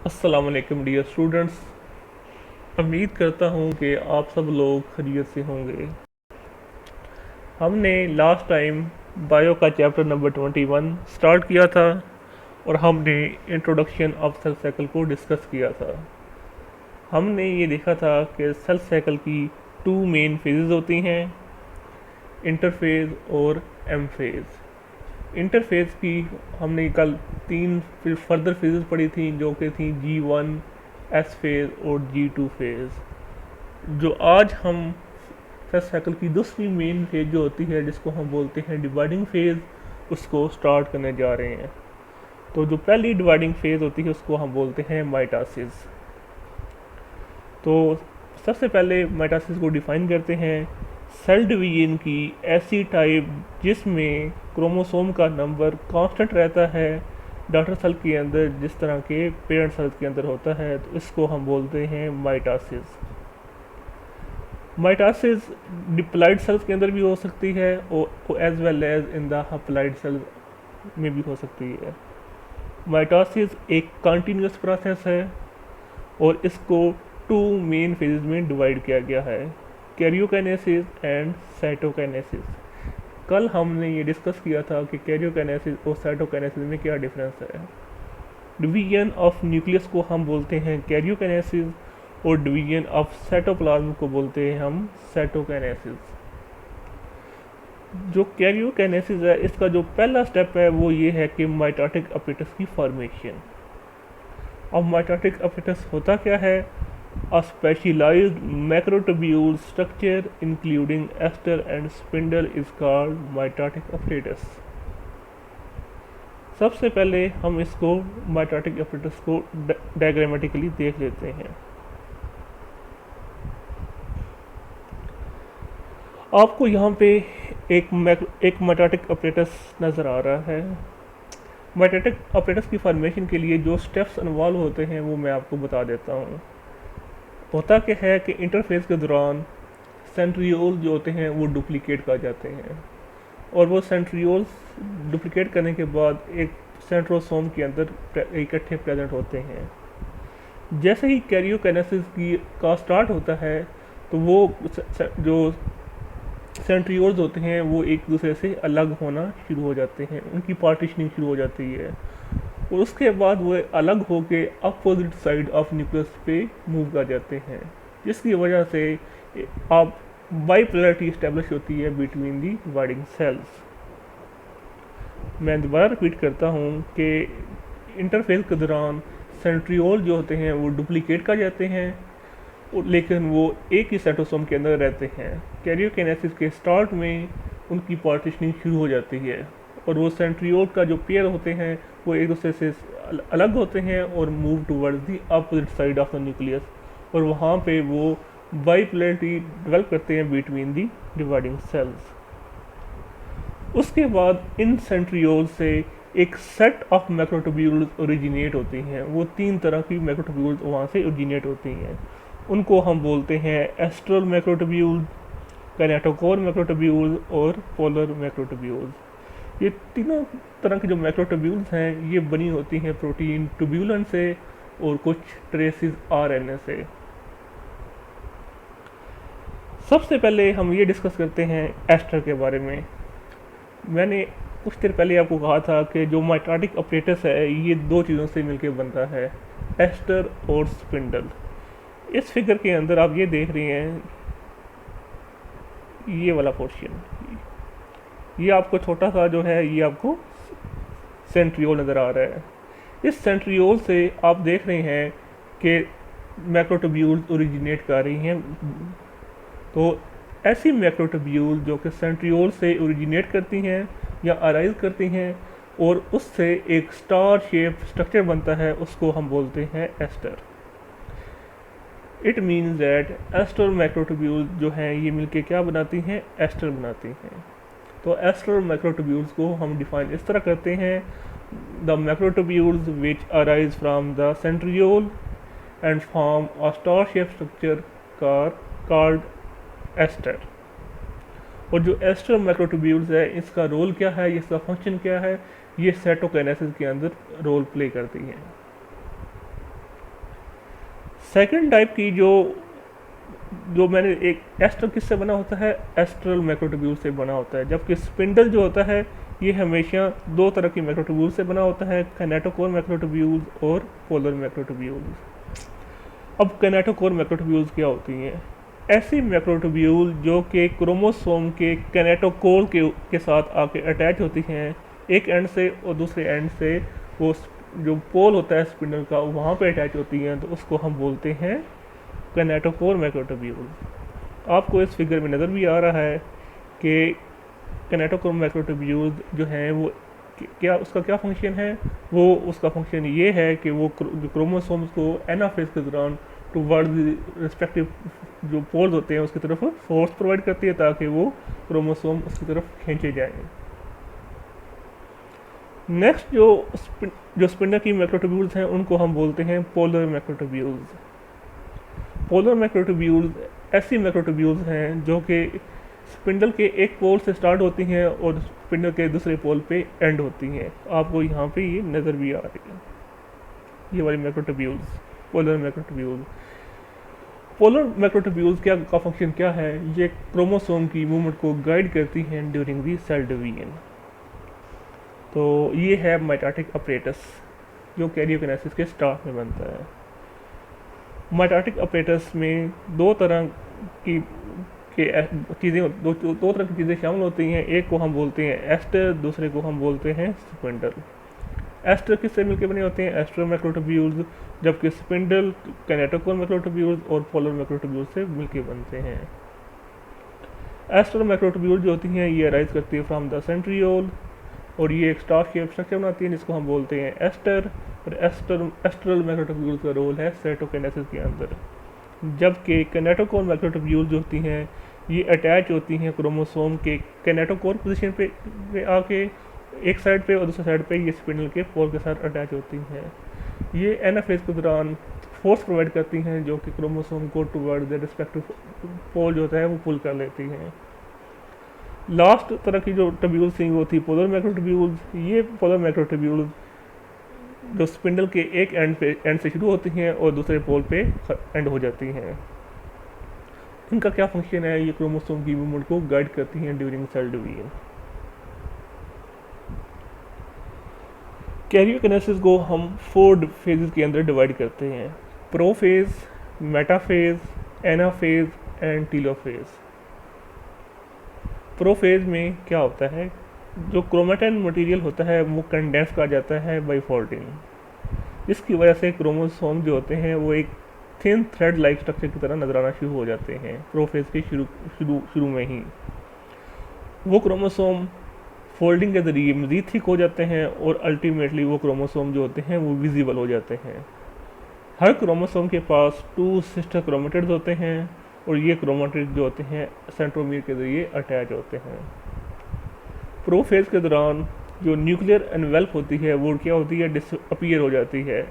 अस्सलाम वालेकुम dear students. उम्मीद करता हूँ कि आप सब लोग खैरियत से होंगे। हमने लास्ट टाइम बायो का चैप्टर नंबर 21 स्टार्ट किया था और हमने इंट्रोडक्शन ऑफ सेल साइकिल को डिस्कस किया था। हमने ये देखा था कि सेल साइकिल की टू मेन फेजेस होती हैं, इंटरफेज और एम फेज। इंटरफेज की हमने कल तीन फिर फर्दर फेजेस पढ़ी थी जो कि थी G1, एस फेज और G2 फेज। जो आज हम सेल साइकिल की दूसरी मेन फेज जो होती है जिसको हम बोलते हैं डिवाइडिंग फेज, उसको स्टार्ट करने जा रहे हैं। तो जो पहली डिवाइडिंग फेज होती है उसको हम बोलते हैं माइटोसिस। तो सबसे पहले माइटोसिस को डिफाइन करते हैं, सेल डिवीजन की ऐसी टाइप जिसमें क्रोमोसोम का नंबर कांस्टेंट रहता है डॉटर सेल के अंदर जिस तरह के पेरेंट सेल के अंदर होता है, तो इसको हम बोलते हैं माइटोसिस। माइटोसिस डिप्लॉइड सेल्स के अंदर भी हो सकती है और as well as in the haploid cells में भी हो सकती है। माइटोसिस एक कंटिन्यूस प्रोसेस है और इसको टू मेन फेजेस में डिवाइड किया गया है, कैरियोकाइनेसिस एंड साइटोकाइनेसिस। कल हमने ये डिस्कस किया था कि कैरियोकाइनेसिस और साइटोकाइनेसिस में क्या डिफरेंस है। डिवीजन ऑफ न्यूक्लियस को हम बोलते हैं कैरियोकाइनेसिस और डिवीजन ऑफ साइटोप्लाज्म को बोलते हैं हम साइटोकाइनेसिस। जो कैरियोकाइनेसिस है इसका जो पहला स्टेप है वो ये है कि माइटोटिक अपरेटस की फॉर्मेशन। अब माइटोटिक अपरेटस होता क्या है? A specialized macrotubule structure including ester and spindle is called mitotic apparatus। सबसे पहले हम इसको माइटोटिक apparatus को डायग्रामेटिकली देख लेते हैं। आपको यहाँ पे एक माइटोटिक apparatus नज़र आ रहा है। माइटोटिक apparatus की फॉर्मेशन के लिए जो स्टेप्स इन्वॉल्व होते हैं वो मैं आपको बता देता हूँ। होता क्या है कि इंटरफेस के दौरान सेंट्रियोल जो होते हैं वो डुप्लीकेट कर जाते हैं और वो सेंट्रियोल्स डुप्लीकेट करने के बाद एक सेंट्रोसोम के अंदर इकट्ठे प्रेजेंट होते हैं। जैसे ही कैरियोकाइनेसिस की का स्टार्ट होता है तो वो जो सेंट्रियोल्स होते हैं वो एक दूसरे से अलग होना शुरू हो जाते हैं, उनकी पार्टीशनिंग शुरू हो जाती है और उसके बाद वो अलग होके अपोजिट साइड ऑफ न्यूक्लियस पे मूव कर जाते हैं, जिसकी वजह से आप बाइपोलैरिटी इस्टेब्लिश होती है बिटवीन दी डिवाइडिंग सेल्स। मैं दोबारा रिपीट करता हूँ कि इंटरफेस के दौरान सेंट्रियोल जो होते हैं वो डुप्लीकेट कर जाते हैं लेकिन वो एक ही साइटोसोम के अंदर रहते हैं। कैरियोकाइनेसिस के स्टार्ट में उनकी पार्टीशनिंग शुरू हो जाती है और वो सेंट्रियोल का जो पेयर होते हैं वो एक दूसरे से अलग होते हैं और move towards the opposite side of the nucleus और वहाँ पे वो बाइपोलैरिटी डेवलप करते हैं बिटवीन दी डिवाइडिंग सेल्स। उसके बाद इन सेंट्रियोल से एक सेट ऑफ मैक्रोट्यूब्यूल्स ओरिजिनेट होती हैं। वो तीन तरह की मैक्रोट्यूब्यूल्स वहाँ से ओरिजिनेट होती हैं। उनको हम बोलते हैं एस्ट्रल मैक्रोट्यूब्यूल्स, काइनेटोकोर मैक्रोट्यूब्यूल्स और पोलर मैक्रोट्यूब्यूल्स। ये तीनों तरह के जो मैक्रोट्यूब्यूल्स हैं ये बनी होती हैं प्रोटीन ट्यूब्यूलन से और कुछ ट्रेसिस आरएनए से। सबसे पहले हम ये डिस्कस करते हैं एस्टर के बारे में। मैंने कुछ देर पहले आपको कहा था कि जो माइटोटिक अपरेटस है ये दो चीज़ों से मिलकर बनता है, एस्टर और स्पिंडल। इस फिगर के अंदर आप ये देख रहे हैं, ये वाला पोर्शन, ये आपको छोटा सा जो है ये आपको सेंट्रियोल नज़र आ रहा है। इस सेंट्रियोल से आप देख रहे हैं कि मैक्रोट्यूब्यूल्स ओरिजिनेट कर रही हैं। तो ऐसी मैक्रोट्यूब्यूल जो कि सेंट्रियोल से ओरिजिनेट करती हैं या अराइज करती हैं और उससे एक स्टार शेप स्ट्रक्चर बनता है, उसको हम बोलते हैं aster. It means that aster macrotubules जो हैं ये मिलके क्या बनाती हैं? एस्टर बनाती हैं। तो एस्टर मैक्रोट्यूब्यूल्स को हम डिफाइन इस तरह करते हैं, the macrotubules which arise from the centriole and form a star shape structure called aster. और जो एस्टर मैक्रोट्यूब्यूल्स है इसका रोल क्या है, इसका फंक्शन क्या है, ये साइटोकाइनेसिस के अंदर रोल प्ले करती हैं। सेकंड टाइप की जो जो मैंने एक एस्टर किससे बना होता है, एस्ट्रल मैक्रोट्यूब्यूल से बना होता है, जबकि स्पिंडल जो होता है ये हमेशा दो तरह की मैक्रोट्यूब्यूल से बना होता है, कैनेटोकोर मैक्रोट्यूब्यूल और पोलर मैक्रोट्यूब्यूल। अब कैनेटोकोर मैक्रोट्यूब्यूल्स क्या होती हैं? ऐसी मैक्रोट्यूब्यूल जो कि क्रोमोसोम के कैनेटोकोर के साथ आके अटैच होती हैं एक एंड से, और दूसरे एंड से वो जो पोल होता है स्पिंडल का वहाँ पे अटैच होती हैं, तो उसको हम बोलते हैं कैनेटोकोर मैक्रोट्यूब्यूल। आपको इस फिगर में नज़र भी आ रहा है कि कैनेटोकोर मैक्रोट्यूब्यूल जो हैं वो क्या, उसका क्या फंक्शन है? वो उसका फंक्शन ये है कि वो क्रोमोसोम्स को एनाफेज के दौरान टुवर्ड रिस्पेक्टिव जो पोल्स होते हैं उसकी तरफ फोर्स प्रोवाइड करती है ताकि वो क्रोमोसोम उसकी तरफ खींचे जाएं। नेक्स्ट जो स्पिंडल की मैक्रोट्यूब्यूल्स हैं उनको हम बोलते हैं पोलर मैक्रोट्यूब्यूल्स। पोलर मैक्रोट्यूब्यूल्स ऐसी मैक्रोट्यूब्यूल्स हैं जो कि स्पिंडल के एक पोल से स्टार्ट होती हैं और स्पिंडल के दूसरे पोल पे एंड होती हैं। आपको यहाँ पे ये नज़र भी आ रही है, ये वाली मैक्रोट्यूब्यूल्स, पोलर मैक्रोट्यूब्यूल्स। पोलर मैक्रोट्यूब्यूल्स क्या का फंक्शन क्या है? ये क्रोमोसोम की मूवमेंट को गाइड करती हैं ड्यूरिंग दी सेल डिवीजन। तो ये है माइटोटिक अपरेटस जो कैरियोकिनेसिस के स्टार्ट में बनता है। माइटोटिक अपरेटस में दो तरह की चीज़ें दो तरह की चीज़ें शामिल होती हैं। एक को हम बोलते हैं एस्टर, दूसरे को हम बोलते हैं स्पिंडल। एस्टर किससे मिलकर बने होते हैं? एस्टर मैक्रोट्यूब्यूल्स, जबकि स्पिंडल कैनेटोकोर मैक्रोट्यूब्यूल्स और पोलर मैक्रोट्यूब्यूल्स से मिलकर बनते हैं। एस्टर मैक्रोट्यूब्यूल जो होती हैं ये अराइज करती है फ्रॉम द सेंट्रियोल, और ये एक स्टार शेप स्ट्रक्चर बनाती है जिसको हम बोलते हैं एस्टर। और एस्ट्रल मैक्रोट्यूब्यूल का रोल है साइटोकिनेसिस के अंदर, जबकि कैनेटोकोर मैक्रोट्यूब्यूल जो होती हैं ये अटैच होती हैं क्रोमोसोम के कैनेटोकोर पोजीशन पे आके एक साइड पे, और दूसरी साइड पे ये स्पिंडल के पोल के साथ अटैच होती हैं। ये एनाफेज के दौरान फोर्स प्रोवाइड करती हैं जो कि क्रोमोसोम को टुवर्ड द रिस्पेक्टिव पोल जो होता है वो पुल कर लेती हैं। लास्ट तरह की जो ट्यूब्यूल्स थी वो थी पोलर मैक्रोट्यूब्यूल्स। ये पोलर मैक्रोट्यूब्यूल्स जो स्पिंडल के एक एंड से शुरू होती हैं और दूसरे पोल पे एंड हो जाती हैं। इनका क्या फंक्शन है? ये क्रोमोसोम की मूवमेंट को गाइड करती हैं ड्यूरिंग सेल डिवीजन। कैरियोकिनेसिस को हम 4 फेजेस के अंदर डिवाइड करते हैं: prophase, metaphase, anaphase and telophase. Prophase में क्या होता है? जो क्रोमेटिन मटेरियल होता है वो कंडेंस कर जाता है बाय फोल्डिंग, जिसकी वजह से क्रोमोसोम जो होते हैं वो एक थिन थ्रेड लाइक स्ट्रक्चर की तरह नजर आना शुरू हो जाते हैं। प्रोफेज के शुरू में ही वो क्रोमोसोम फोल्डिंग के ज़रिए मज़ीद थिक हो जाते हैं और अल्टीमेटली वो क्रोमोसोम जो होते हैं वो विजिबल हो जाते हैं। हर क्रोमोसोम के पास 2 सिस्टर क्रोमेटिड्स होते हैं और ये क्रोमेटिड जो होते हैं सेंट्रोमियर के ज़रिए अटैच होते हैं। प्रोफेज के दौरान जो न्यूक्लियर एनवेल्प होती है वो क्या होती है? डिसअपीयर हो जाती है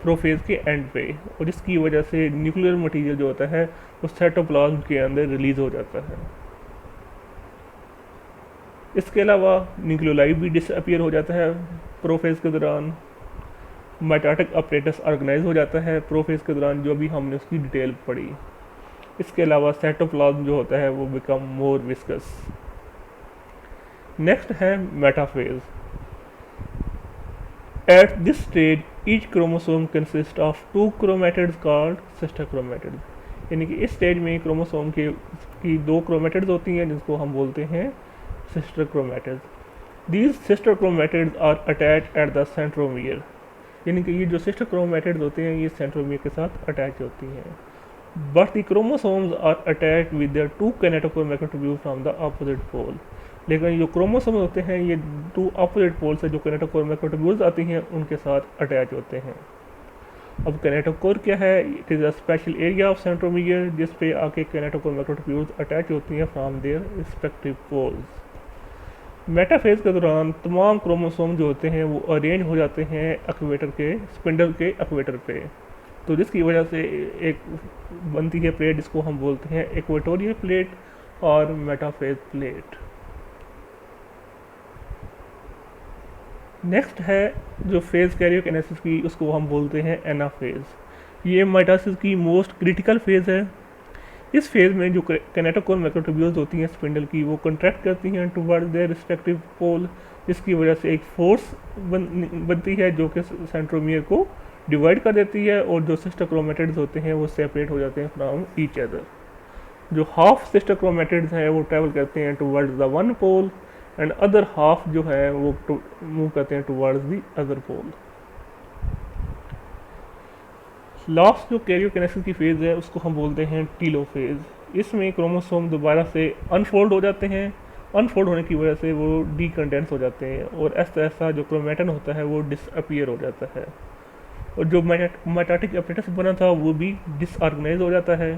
प्रोफेज के एंड पे, और जिसकी वजह से न्यूक्लियर मटेरियल जो होता है वो साइटोप्लाज्म के अंदर रिलीज हो जाता है। इसके अलावा न्यूक्लियोलाइड भी डिसअपीयर हो जाता है प्रोफेज के दौरान। माइटोटिक अपरेटस ऑर्गेनाइज हो जाता है प्रोफेज के दौरान, जो भी हमने उसकी डिटेल पढ़ी। इसके अलावा साइटोप्लाज्म जो होता है वो बिकम मोर विस्कस। नेक्स्ट है metaphase. At this stage each chromosome consist of 2 chromatids called sister chromatids. यानी कि इस स्टेज में क्रोमोसोम की 2 क्रोमेटिड्स होती हैं जिसको हम बोलते हैं sister chromatids. These sister chromatids are attach at the centromere. यानी कि ये जो सिस्टर क्रोमेटिड्स होते हैं ये सेंट्रोमियर के साथ अटैच होती हैं। But the chromosomes are attach with their 2 kinetochore microtubule from the opposite pole. लेकिन जो क्रोमोसोम्स होते हैं ये 2 अपोजिट पोल से जो कैनेटोकोर मैक्रोट्यूब्यूल्स आती हैं उनके साथ अटैच होते हैं। अब कैनेटोकोर क्या है? It is a special area of centromere जिस पे आके कैनेटोकोर मैक्रोट्यूब्यूल्स अटैच होती हैं from their respective poles. Metaphase के दौरान तमाम क्रोमोसोम जो होते हैं वो अरेंज हो जाते हैं एक्वेटर के स्पिंडल के एक्वेटर पे, तो जिसकी वजह से एक बनती है प्लेट जिसको हम बोलते हैं इक्वेटोरियल प्लेट और मेटाफेज प्लेट। नेक्स्ट है जो फेज कैरियोकिनेसिस की, उसको हम बोलते हैं एनाफेज। ये माइटोसिस की मोस्ट क्रिटिकल फेज़ है। इस फेज़ में जो कैनेटोकोर मैक्रोट्यूब्यूल्स होती हैं स्पिंडल की, वो कंट्रैक्ट करती हैं टुवर्ड देयर रिस्पेक्टिव पोल, जिसकी वजह से एक फोर्स बनती है जो कि सेंट्रोमियर को डिवाइड कर देती है, और जो सिस्टर क्रोमेटिड्स होते हैं वो सेपरेट हो जाते हैं फ्रॉम ईच अदर। जो हाफ सिस्टर क्रोमेटिड्स हैं वो ट्रैवल करते हैं towards the one pole, and other half जो है वो मूव करते हैं towards the other pole. Last जो कैरियोकिनेसिस की फेज़ है उसको हम बोलते हैं टीलोफेज़। इसमें क्रोमोसोम दोबारा से अनफोल्ड हो जाते हैं। अनफोल्ड होने की वजह से वो डीकंडेंस हो जाते हैं, और ऐसा ऐसा जो क्रोमेटन होता है वो डिसअपियर हो जाता है, और जो मेटाटिक अपरेटस बना था वो भी डिसऑर्गेनाइज हो जाता है।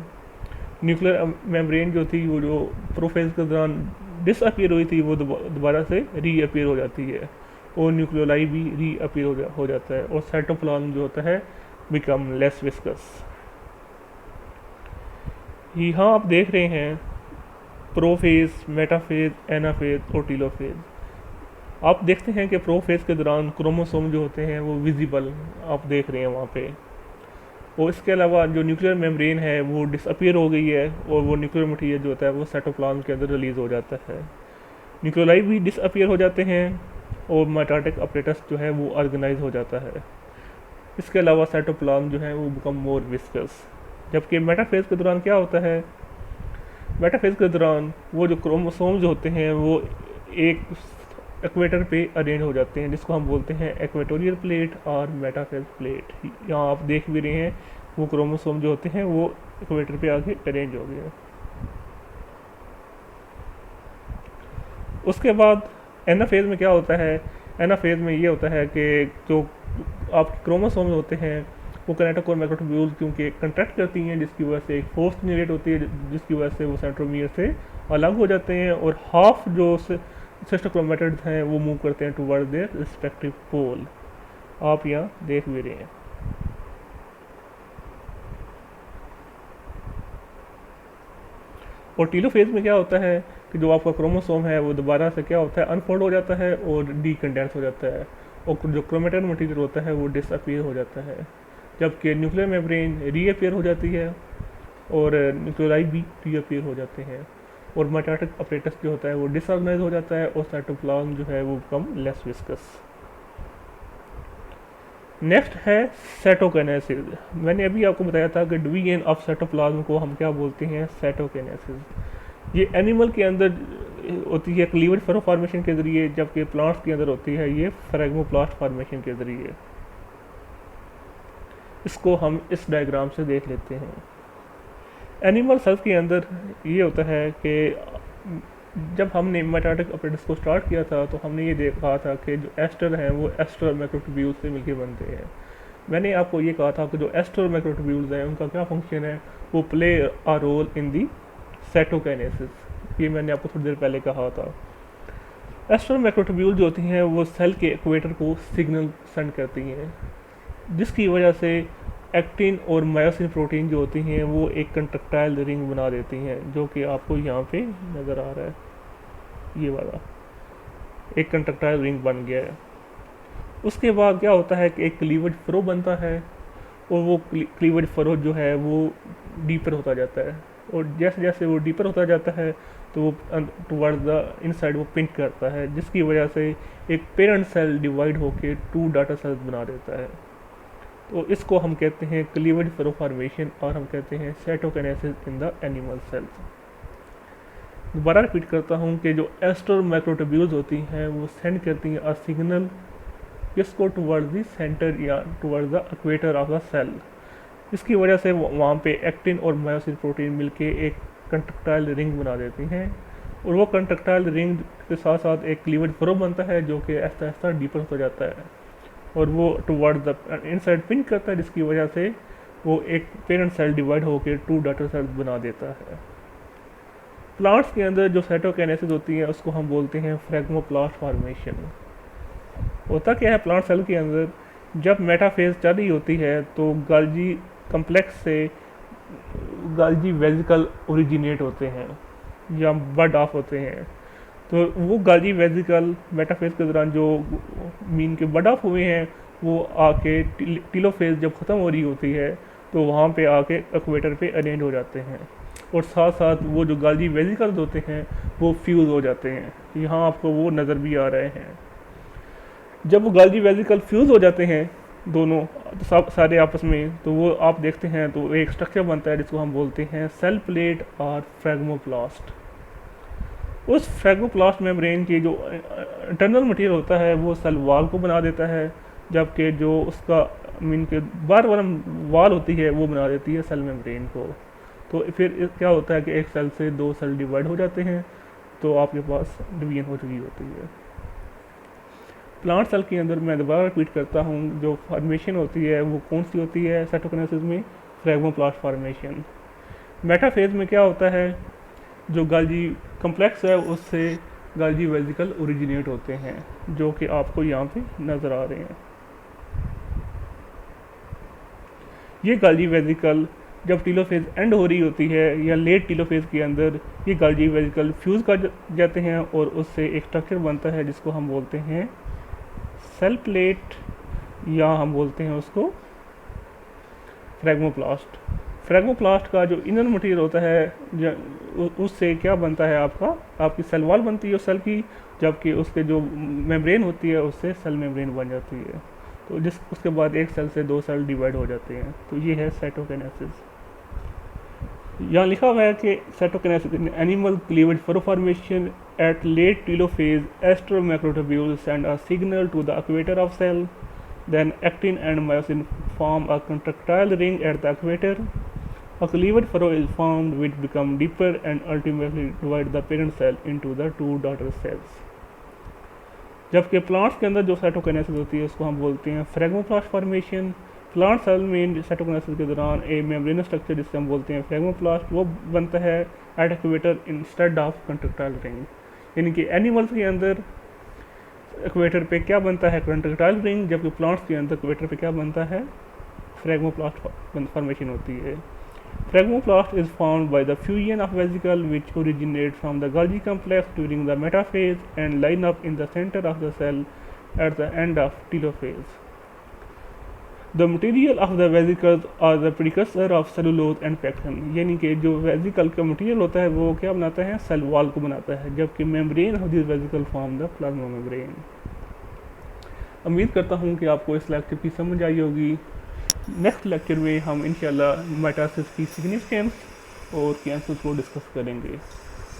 न्यूक्लियर मेम्ब्रेन जो थी वो जो प्रोफेज के दौरान डिसअपियर हुई थी वो दोबारा से रीअपियर हो जाती है, और न्यूक्लियोलाई भी रीअपियर हो जाता है, और साइटोप्लाज्म जो होता है बिकम लेस विस्कस। यहाँ आप देख रहे हैं प्रोफेज, मेटाफेज, एनाफेज और टीलोफेज। आप देखते हैं कि प्रोफेज के दौरान क्रोमोसोम जो होते हैं वो विजिबल आप देख रहे हैं वहाँ पे, और इसके अलावा जो न्यूक्लियर मेम्ब्रेन है वो डिसअपियर हो गई है, और वो न्यूक्लियर मटीरियल जो होता है वो साइटोप्लाज्म के अंदर रिलीज़ हो जाता है। न्यूक्लियोलाई भी डिसअपियर हो जाते हैं, और मेटाटिक अपरेटस जो है वो ऑर्गेनाइज हो जाता है। इसके अलावा साइटोप्लाज्म जो है वो बिकम मोर विस्कस। जबकि मेटाफेज के दौरान क्या होता है, मेटाफेज के दौरान वो जो क्रोमोसोम्स होते हैं वो एक एक्वेटर पे अरेंज हो जाते हैं, जिसको हम बोलते हैं एक्वेटोरियल प्लेट और मेटाफेज प्लेट। यहाँ आप देख भी रहे हैं वो क्रोमोसोम जो होते हैं वो एक्वेटर पे आके अरेंज हो गए हैं। उसके बाद एनाफेज में क्या होता है, एनाफेज में ये होता है कि जो आपके क्रोमोसोम होते हैं वो कैनेटोकोर मैक्रोट्यूब्यूल्स क्योंकि कंट्रैक्ट करती हैं, जिसकी वजह से एक फोर्स जनरेट होती है, जिसकी वजह से वो सेंट्रोमियर से अलग हो जाते हैं, और हाफ जो सिस्टर क्रोमेटिड्स हैं वो मूव करते हैं टुवर्ड देयर रिस्पेक्टिव पोल। आप यहाँ देख भी रहे हैं। और टीलोफेज में क्या होता है कि जो आपका क्रोमोसोम है वो दोबारा से क्या होता है, अनफोल्ड हो जाता है और डीकंडेंस हो जाता है, और जो क्रोमेटिन मटीरियल होता है वो डिसअपियर हो जाता है। जबकि न्यूक्लियर मेम्ब्रेन रीअपियर हो जाती है, और न्यूक्लियोलाई भी रीअपियर हो जाते हैं, और मेटाटिक अपरेटस जो होता है वो डिसऑर्गेनाइज हो जाता है, और साइटोप्लाज्म जो है वो बिकम लेस विस्कस। नेक्स्ट है साइटोकाइनेसिस। मैंने अभी आपको बताया था कि डिवीजन ऑफ साइटोप्लाज्म को हम क्या बोलते हैं, साइटोकाइनेसिस। ये एनिमल के अंदर होती है क्लीवेज फरो फॉर्मेशन के ज़रिए, जबकि प्लांट्स के अंदर होती है ये फ्रैग्मोप्लास्ट फॉर्मेशन के ज़रिए। इसको हम इस डायग्राम से देख लेते हैं। एनिमल सेल्स के अंदर ये होता है कि जब हमने मेटाटिक अपरेटस को स्टार्ट किया था तो हमने ये देखा था कि जो एस्टर हैं वो एस्टर मैक्रोट्यूब्यूल्स से मिलकर बनते हैं। मैंने आपको ये कहा था कि जो एस्टर मैक्रोट्यूब्यूल्स हैं उनका क्या फंक्शन है, वो play a role in the cytokinesis. ये मैंने आपको थोड़ी देर पहले कहा था। एस्टर मैक्रोट्यूब्यूल जो होती हैं वो सेल के इक्वेटर को सिग्नल सेंड करती हैं, जिसकी वजह से एक्टिन और मायोसिन प्रोटीन जो होती हैं वो एक कंट्रक्टाइल रिंग बना देती हैं, जो कि आपको यहाँ पे नज़र आ रहा है। ये वाला एक कंट्रक्टाइल रिंग बन गया है। उसके बाद क्या होता है कि एक क्लीवेज फरो बनता है, और वो क्लीवेज फरो जो है वो डीपर होता जाता है, और जैसे जैसे वो डीपर होता जाता है तो वो टुवर्ड्स द इनसाइड वो पिंक करता है, जिसकी वजह से एक पेरेंट सेल डिवाइड होके 2 डाटर सेल्स बना देता है। तो इसको हम कहते हैं क्लीवेज फरो फॉर्मेशन, और हम कहते हैं cytokinesis in the animal cells. दोबारा रिपीट करता हूँ कि जो एस्टर मैक्रोट्यूब्यूल्स होती हैं वो सेंड करती हैं अ सिग्नल इसको टुवर्ड्स द सेंटर या towards the equator of the cell. इसकी वजह से वहाँ पे एक्टिन और मायोसिन प्रोटीन मिलके एक कंट्रक्टाइल रिंग बना देती हैं, और वो कंट्रक्टाइल रिंग के साथ साथ एक क्लीवेज फरो बनता है जो कि ऐसा ऐसा डीपर हो जाता है, और वो टुवर्ड्स द इनसाइड पिन करता है, जिसकी वजह से वो एक पेरेंट सेल डिवाइड होकर 2 डॉटर सेल्स बना देता है। प्लांट्स के अंदर जो साइटोकाइनेसिस होती है उसको हम बोलते हैं फ्रैग्मोप्लास्ट फॉर्मेशन। होता क्या है प्लांट सेल के अंदर, जब मेटाफेज चल रही होती है तो गाल्जी कम्प्लेक्स से गाल्जी वेजिकल ओरिजिनेट होते हैं या बड ऑफ होते हैं। तो वो गाल्जी वेजिकल मेटाफेज के दौरान जो मीन के बड ऑफ हुए हैं वो आके टीलोफेज जब ख़त्म हो रही होती है तो वहाँ पे आके एक्वेटर पे अरेंज हो जाते हैं, और साथ साथ वो जो गाल्जी वेसिकल्स होते हैं वो फ्यूज़ हो जाते हैं। यहाँ आपको वो नज़र भी आ रहे हैं। जब वो गाल्जी वेसिकल फ्यूज़ हो जाते हैं दोनों सारे आपस में, तो वो आप देखते हैं तो एक स्ट्रक्चर बनता है जिसको हम बोलते हैं सेल प्लेट और फ्रैग्मोप्लास्ट। उस फ्रैग्मोप्लास्ट मेम्ब्रेन की जो इंटरनल मटेरियल होता है वो सेल वॉल को बना देता है, जबकि जो उसका मीन के बार बार वॉल होती है वो बना देती है सेल मेम्ब्रेन को। तो फिर क्या होता है कि एक सेल से दो सेल डिवाइड हो जाते हैं, तो आपके पास डिवीजन हो चुकी होती है। प्लांट सेल के अंदर मैं दोबारा रिपीट करता हूँ, जो फॉर्मेशन होती है वो कौन सी होती है साइटोकिनेसिस में? फ्रैग्मोप्लास्ट फॉर्मेशन। मेटाफेज में क्या होता है, जो गाल्जी कम्प्लेक्स है उससे गाल्जी वेसिकल ओरिजिनेट होते हैं, जो कि आपको यहाँ पे नज़र आ रहे हैं। ये गाल्जी वेसिकल जब टीलोफेज एंड हो रही होती है या लेट टीलोफेज के अंदर ये गाल्जी वेसिकल फ्यूज़ कर जाते हैं और उससे एक स्ट्रक्चर बनता है जिसको हम बोलते हैं सेल प्लेट, या हम बोलते हैं उसको फ्रैग्मोप्लास्ट। फ्रैग्मोप्लास्ट का जो इनर मटेरियल होता है उससे क्या बनता है, आपकी सेल वॉल बनती है उस सेल की, जबकि उसके जो मेम्ब्रेन होती है उससे सेल मेम्ब्रेन बन जाती है। तो उसके बाद एक सेल से दो सेल डिवाइड हो जाते हैं। तो ये है साइटोकिनेसिस। यहाँ लिखा हुआ है कि cytokinesis in animal cleavage furrow formation at late telophase aster microtubule send a signal to the equator of cell, then actin and myosin form a contractile ring at the equator. A cleavage furrow is formed which become deeper and ultimately divide the parent cell into the two daughter cells. जबकि plants के अंदर जो cytokinesis होती है उसको हम बोलते हैं फ्रैग्मोप्लास्ट फॉर्मेशन। प्लांट सेल में साइटोकिनेसिस के दौरान एक मेम्ब्रेनस स्ट्रक्चर जिससे हम बोलते हैं फ्रैग्मोप्लास्ट वो बनता है at equator instead of contractile ring. यानी कि एनिमल्स के अंदर इक्वेटर पे क्या बनता है, कंट्रक्टाइल रिंग, जबकि प्लांट्स के अंदर इक्वेटर पे क्या बनता है, फ्रैग्मोप्लास्ट फॉर्मेशन होती है। Phragmoplast is found by the fusion of vesicle which originate from the Golgi complex during the metaphase and line up in the centre of the cell at the end of telophase. The material of the vesicles are the precursor of cellulose and pectin. यानी कि जो vesicle का material होता है वो क्या बनाता है, सेल वॉल को बनाता है, जबकि membrane of this vesicle form the plasma membrane. उम्मीद करता हूँ कि आपको इस लेक्चर की समझ आई होगी। नेक्स्ट लेक्चर में हम इंशाल्लाह मेटासिस की सिग्निफिकेंस और कैंसर को डिस्कस करेंगे।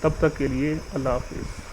तब तक के लिए अल्लाह हाफिज़।